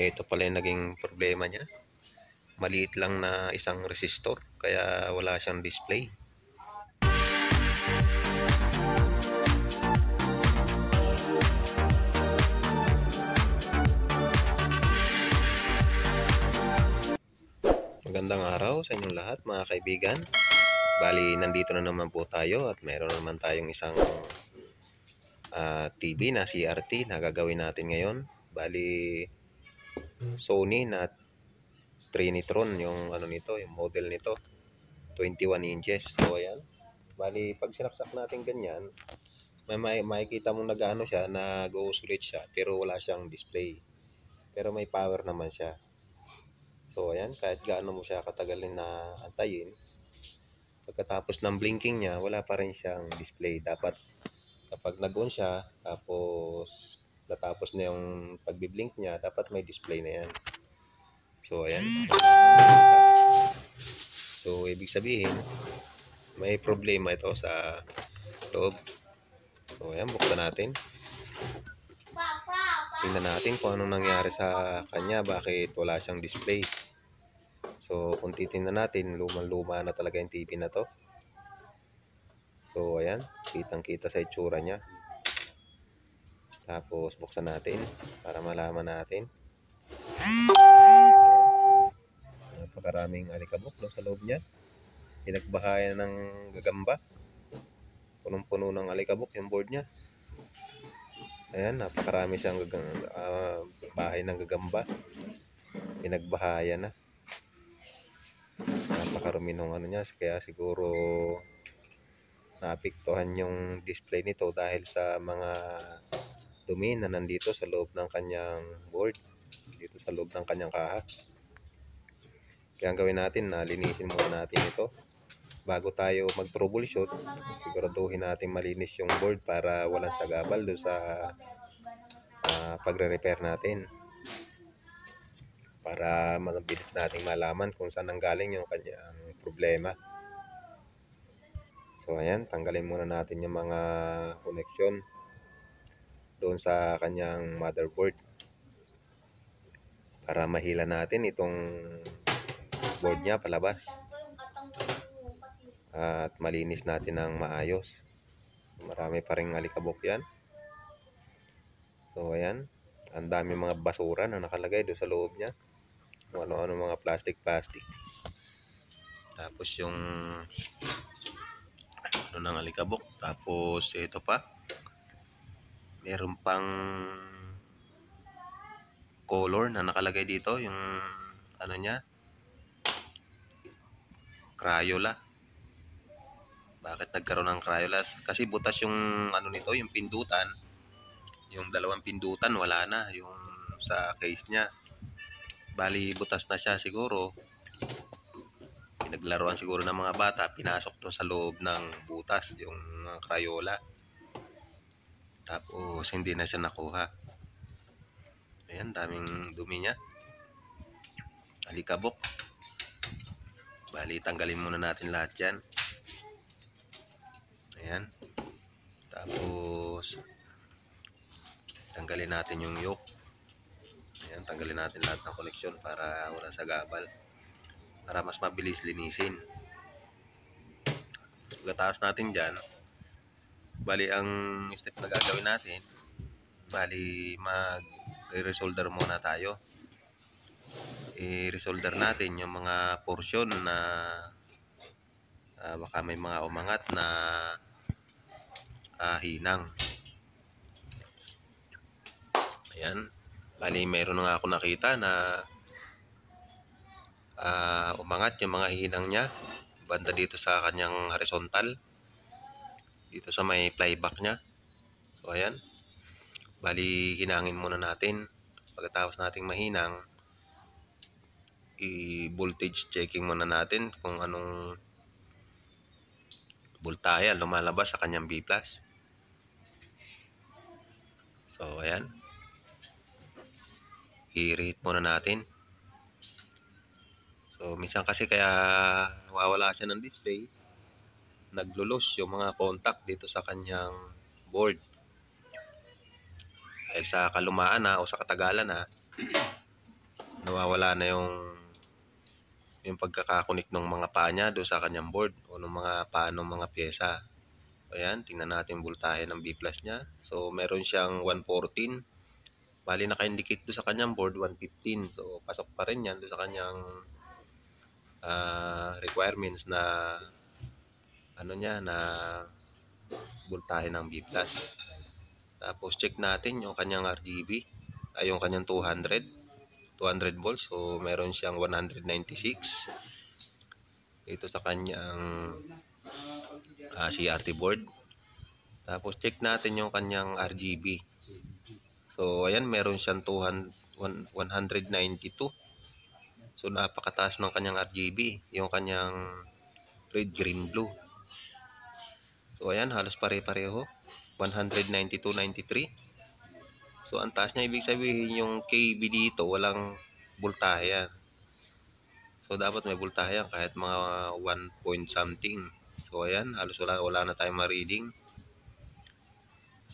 Ito pala yung naging problema niya. Maliit lang na isang resistor, kaya wala siyang display. Magandang araw sa inyong lahat mga kaibigan. Bali, nandito na naman po tayo at meron naman tayong isang TV na CRT na gagawin natin ngayon. Bali, Sony na Trinitron yung ano nito, yung model nito, 21 inches. So ayan. Bali, pag sinaksak natin ganyan, may makikita mong nag-ano siya, nag-oscillate siya, pero wala siyang display. Pero may power naman siya. So ayan, kahit gaano mo siya katagalin na antayin, pagkatapos ng blinking niya, wala pa rin siyang display. Dapat kapag nag-on siya, tapos natapos na yung pagbiblink niya, dapat may display na yan. So ayan. So ibig sabihin, may problema ito sa loob. So ayan, buksan natin. Tingnan natin kung anong nangyari sa kanya, bakit wala siyang display. So kung titingnan natin, lumang-luma na talaga yung TV na to. So ayan, kitang-kita sa itsura niya. Tapos buksan natin para malaman natin. Napakaraming alikabok sa loob niya. Pinagbahayan ng gagamba. Punong-puno ng alikabok yung board niya. Ayan, napakarami siyang bahay ng gagamba. Pinagbahayan na. Napakarumi ng ano niya, kaya siguro naapektuhan yung display nito dahil sa mga dumi na nandito sa loob ng kanyang board, dito sa loob ng kanyang kaha. Kaya ang gawin natin, linisin muna natin ito bago tayo mag-troubleshoot. Siguraduhin natin malinis yung board para walang sagabal doon sa pagre-repair natin, para mabilis nating malaman kung saan nanggaling yung kanyang problema. So ayan, tanggalin muna natin yung mga connection doon sa kanyang motherboard para mahila natin itong board niya palabas at malinis natin ng maayos. Marami pa ring alikabok yan. So ayan, ang dami mga basura na nakalagay doon sa loob niya, kung ano-ano mga plastic. Tapos yung ano ng alikabok. Tapos ito pa, meron pang color na nakalagay dito, yung ano niya, Crayola. Bakit nagkaroon ng Crayola? Kasi butas yung ano nito, yung pindutan, yung dalawang pindutan wala na yung sa case niya. Bali butas na siya, siguro pinaglaruan siguro ng mga bata, pinasok to sa loob ng butas yung Crayola, tapos hindi na siya nakuha. Ayan, daming dumi niya, alikabok. Bali tanggalin muna natin lahat yan. Ayan, tapos tanggalin natin yung yoke. Ayan, tanggalin natin lahat ng connection para wala sagabal, para mas mabilis linisin. Pagkatapos natin dyan, bali ang step na gagawin natin, bali mag-resolder muna tayo. I-resolder natin yung mga portion na baka may mga umangat na hinang. Ayan, bali mayroon nga ako nakita na umangat yung mga hinang niya banda dito sa kanyang horizontal, dito sa may flyback niya. So ayan, bali hinangin muna natin. Pagkatapos nating mahinang, i-voltage checking muna natin kung anong voltahe lumalabas sa kanyang B+. So ayan, i-rate muna natin. So minsan kasi kaya nawawala siya ng display, naglulos yung mga contact dito sa kanyang board dahil sa kalumaan na o sa katagalan na nawawala na yung pagkakakunik ng mga paa niya doon sa kanyang board o ng mga paa ng mga pyesa. Ayan, tingnan natin voltahe ng B+ niya. So, meron siyang 114. Bali, naka-indicate doon sa kanyang board 115. So, pasok pa rin yan doon sa kanyang requirements na ano niya, na voltahe ng B+. Tapos, check natin yung kanyang RGB. Ay, yung kanyang 200 volts. So, meron siyang 196. Ito sa kanyang CRT board. Tapos check natin yung kanyang RGB. So ayan, meron siyang 192. So napakataas ng kanyang RGB, yung kanyang red, green, blue. So ayan, halos pare-pareho, 192.93. So ang taas niya, ibig sabihin yung KB dito walang voltahe yan. So dapat may voltahe yan kahit mga 1 point something. So ayan, halos wala na tayong ma-reading.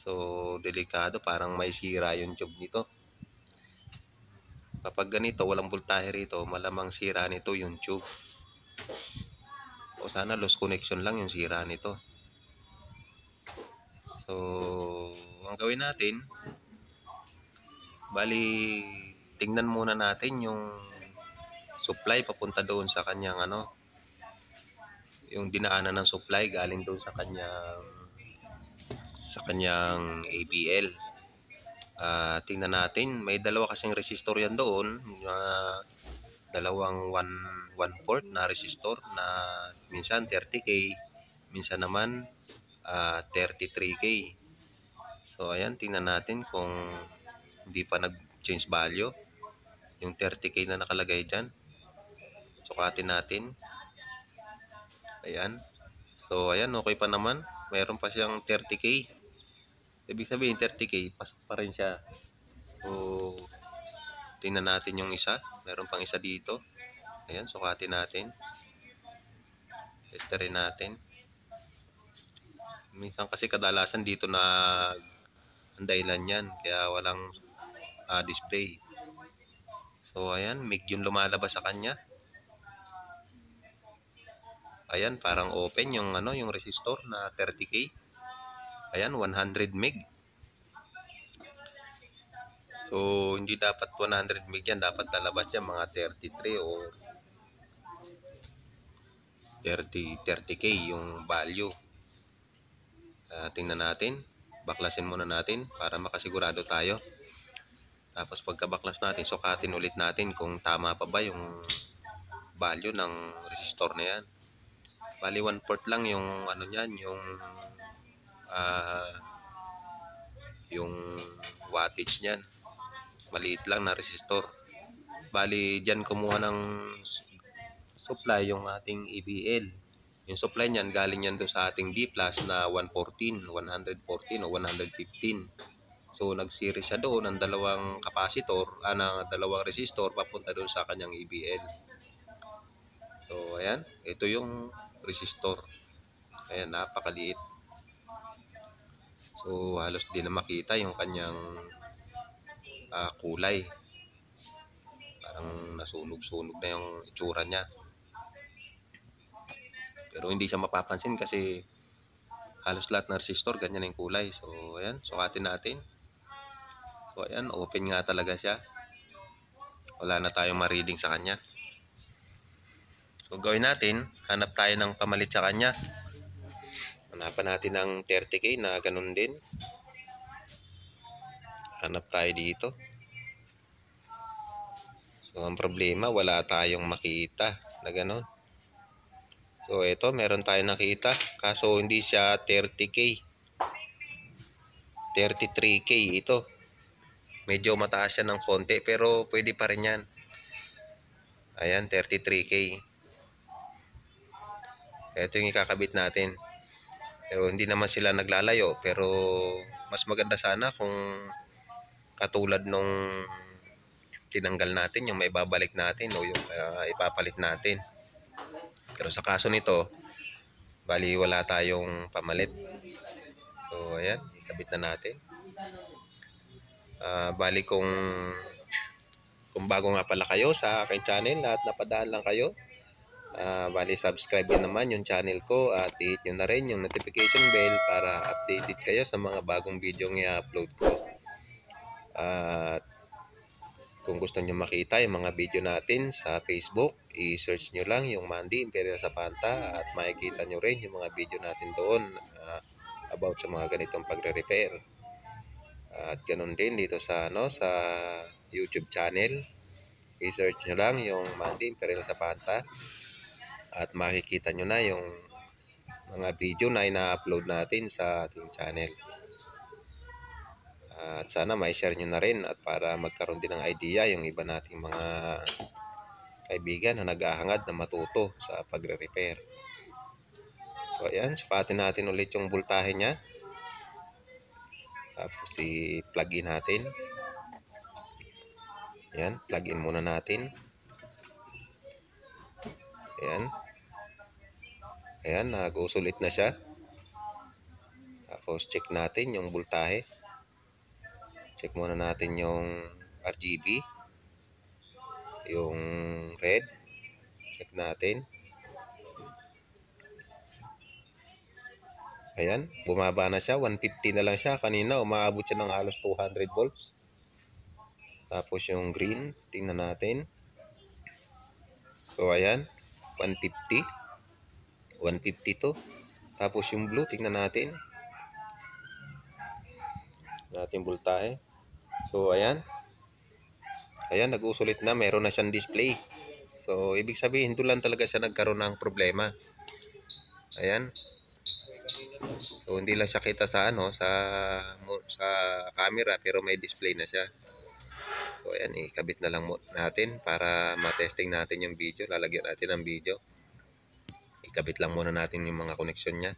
So delikado, parang may sira yung tube nito. Kapag ganito, walang voltahe rito, malamang sira nito yung tube. O sana lost connection lang yung sira nito. So, ang gawin natin, bali, tingnan muna natin yung supply papunta doon sa kanyang yung dinaanan ng supply galing doon sa kanyang ABL. Tingnan natin, may dalawa kasing resistor yan doon, dalawang 1/4 na resistor na minsan 30K, minsan naman 33K. So ayan, tingnan natin kung hindi pa nag-change value yung 30K na nakalagay dyan. Sukatin natin. Ayan. So ayan, okay pa naman. Mayroon pa siyang 30K. Ibig sabihin 30K, pasok pa rin siya. So tingnan natin yung isa. Meron pang isa dito. Ayan, sukatin natin. Testerin natin. Minsan kasi kadalasan dito na ang dahilan yan. Kaya walang display. So ayan, mig yung lumalabas sa kanya. Ayan, parang open yung yung resistor na 30K. Ayan, 100 meg. So hindi dapat 100 meg yan, dapat lalabas yan mga 33 o 30K yung value. Tingnan natin, baklasin muna natin para makasigurado tayo. Tapos pagkabaklas natin, sukatin ulit natin kung tama pa ba yung value ng resistor na yan. Bali 1/4 lang yung niyan, yung wattage niyan. Maliit lang na resistor. Bali diyan kumuha ng supply yung ating ABL. Yung supply niyan galing yan doon sa ating B+ na 114 o 115. So nag-series siya doon ng dalawang capacitor, ng dalawang resistor papunta doon sa kanyang ABL. So ayan, ito yung resistor. Ayan, napakaliit. So halos di na makita yung kanyang kulay. Parang nasunog-sunog na yung itsura niya. Pero hindi siya mapapansin kasi halos lahat ng resistor ganyan yung kulay. So ayan, sukatin natin. So ayan, open nga talaga siya. Wala na tayong ma-reading sa kanya. So gawin natin, hanap tayo ng pamalit sa kanya. Hanapan natin ng 30K na ganun din. Hanap tayo dito. So ang problema, wala tayong makita na ganun. So ito, meron tayong nakita. Kaso hindi siya 30K. 33K ito. Medyo mataas siya ng konti pero pwede pa rin yan. Ayan, 33K. Ito yung ikakabit natin. Pero hindi naman sila naglalayo. Pero mas maganda sana kung katulad nung tinanggal natin, yung may babalik natin o yung ipapalit natin. Pero sa kaso nito, bali wala tayong pamalit. So ayan, ikabit na natin. Bali kung kung bago nga pala kayo sa aking channel at napadaan lang kayo, bali subscribe nyo naman yung channel ko at i-hit nyo na rin yung notification bell para updated kayo sa mga bagong video ng i-upload ko. At kung gusto nyo makita yung mga video natin sa Facebook, i-search nyo lang yung Mandy Imperial Zapanta at makikita nyo rin yung mga video natin doon about sa mga ganitong pagre-repair. At ganun din dito sa sa YouTube channel, i-search nyo lang yung Mandy Imperial Zapanta at makikita nyo na yung mga video na ina-upload natin sa ating channel. At sana may-share nyo na rin at para magkaroon din ng idea yung iba nating mga kaibigan na nag-aahangad na matuto sa pagre-repair. So ayan, sukatin natin ulit yung voltahe nya. Tapos i-plug in natin. Ayan, plug in muna natin. Ayan. Ayan, nag-usulit na siya. Tapos check natin yung voltahe. Check muna natin yung RGB, yung red. Check natin. Ayan, bumaba na siya. 150 na lang siya. Kanina umaabot siya ng halos 200 volts. Tapos yung green, tingnan natin. So ayan, 150. 152. Tapos yung blue, tingnan natin. Natin voltahe. So ayan. Ayan, nag-usulit na, meron na siyang display. So ibig sabihin doon lang talaga siya nagkaroon ng problema. Ayan. So hindi lang siya kita sa sa camera pero may display na siya. So ayan, ikabit na lang natin para ma-testing natin yung video. Lalagyan natin ng video. Ikabit lang muna natin yung mga connection niya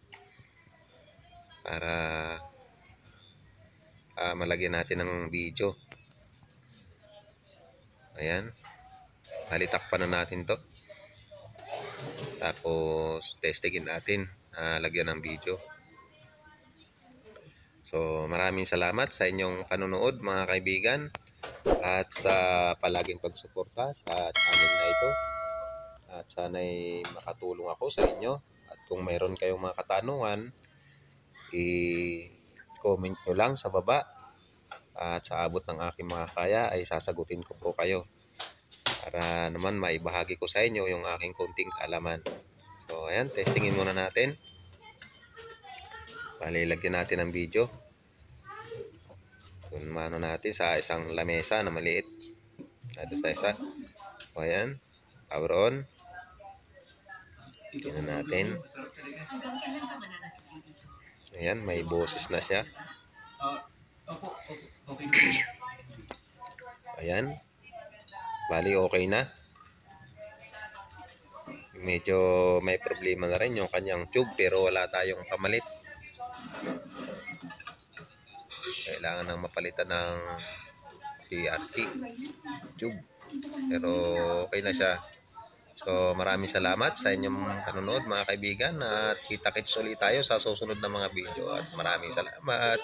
para malagyan natin ng video. Ayan, halitakpan na natin to. Tapos testingin natin, lagyan ng video. So maraming salamat sa inyong panonood mga kaibigan at sa palaging pagsuporta sa channel na ito. At sana'y makatulong ako sa inyo. At kung mayroon kayong mga katanungan, i-comment nyo lang sa baba. At sa abot ng aking mga kaya ay sasagutin ko po kayo. Para naman maibahagi ko sa inyo yung aking konting kaalaman. So ayan, testingin muna natin. Bali, lagyan natin ng video. Kung mano natin sa isang lamesa na maliit. Dito sa isa. So ayan, power on. Tingnan natin. Ayan, may boses na siya. Ayan. Bali, okay na. Medyo may problema na rin yung kanyang tube pero wala tayong pamalit. Kailangan nang mapalitan ng CRC tube. Pero okay na siya. So maraming salamat sa inyong panonood mga kaibigan at kita-kits ulit tayo sa susunod na mga video at maraming salamat.